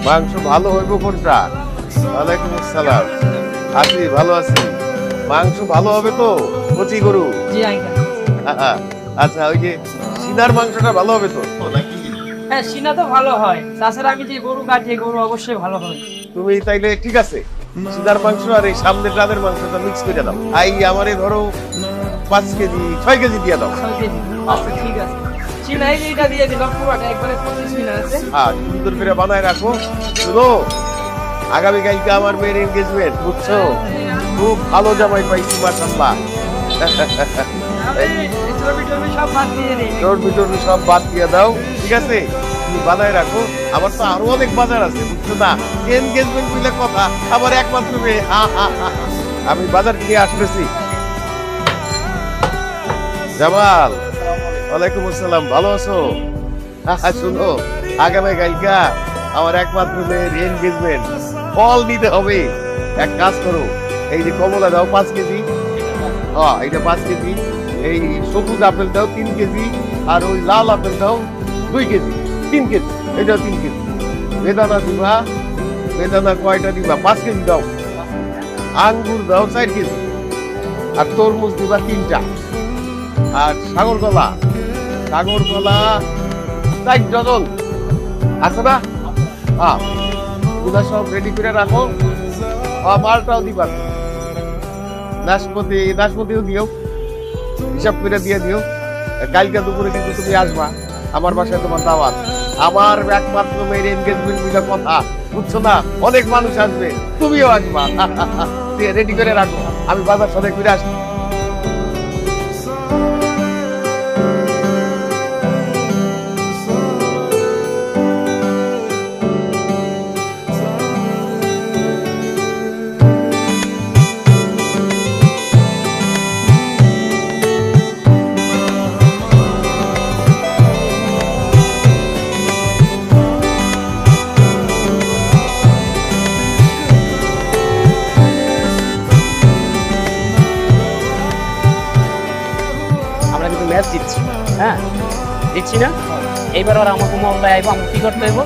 মাংস ভালো হইব কোনটা? ওয়ালাইকুম আসসালাম। আছি, ভালো আছি। মাংস ভালো হবে তো? কচি গরু? জি আঙ্কেল। আচ্ছা, ওই যে সিনার মাংসটা ভালো হবে তো নাকি? হ্যাঁ, সিনা তো ভালো হয়। তাছাড়া আমি যে গরু কাটি, গরু অবশ্যই ভালো হয়। তুমি তাইলে ঠিক আছে, সিনার মাংস আর এই সামনের রানের মাংসটা মিক্স করে দাও। আমারে ধরো 5 কেজি 6 কেজি দিয়ে দাও। 6 কেজি। আচ্ছা ঠিক আছে। সিনা এইটা দিয়ে দিলাম, পুরোটা একবারে 25 সিনা আছে। সুন্দর করে বানায় রাখো। শুনো, আগামীকালকে আমার মেয়ের এনগেজমেন্ট, বুঝছো? খুব ভালো জামাই পাইছি মাশাআল্লাহ। এই চর্বি টর্বি সব বাদ দিয়ে দিই। চর্বি টর্বি সব বাদ দিয়ে দাও, ঠিক আছে? তুমি বানায় রাখো। আমার তো আরো অনেক বাজার আছে, বুঝছো না? এনগেজমেন্ট বলে কথা, আমার একমাত্র মেয়ে। আমি বাজার কিনে আসতেছি। জামাল, ওয়ালাইকুম আসসালাম, ভালো আছো? শুনো, আগামীকালকা আমার একমাত্র মেয়ের এনগেজমেন্ট, ফল নিতে হবে। এক কাজ করো, এই যে কমলা দাও 5 কেজি, এইটা 5 কেজি, এই সবুজ আপেল দাও 3 কেজি, আর ওই লাল আপেল দাও 2 কেজি, 3 কেজি, এটাও 3 কেজি। বেদানা দিবা, বেদানা কয়টা দিবা? 5 কেজি দাও। আঙ্গুর দাও 4 কেজি, আর তরমুজ দিবা 3টা। আর সাগর কলা, সাগর কলা 4 ডজন আছে না? ওগুলা সব রেডি করে রাখো। মালটাও দিবা। নাশপাতিও দিও, হিসাব করে দিয়ে দিও। কালকে দুপুরে কিন্তু তুমি আসবা, আমার বাসায় তোমার দাওয়াত। আমার একমাত্র মেয়ের এনগেজমেন্ট বলে কথা, বুঝছো না? অনেক মানুষ আসবে, তুমিও আসবা। রেডি করে রাখো, আমি বাজার সদাই করে আসবো। আমরা কিন্তু ম্যাচ জিতছি, হ্যাঁ জিতছি না? এইবার আর আমাকে মহল্লায় আইবো, আমাকে কি করতে হইব?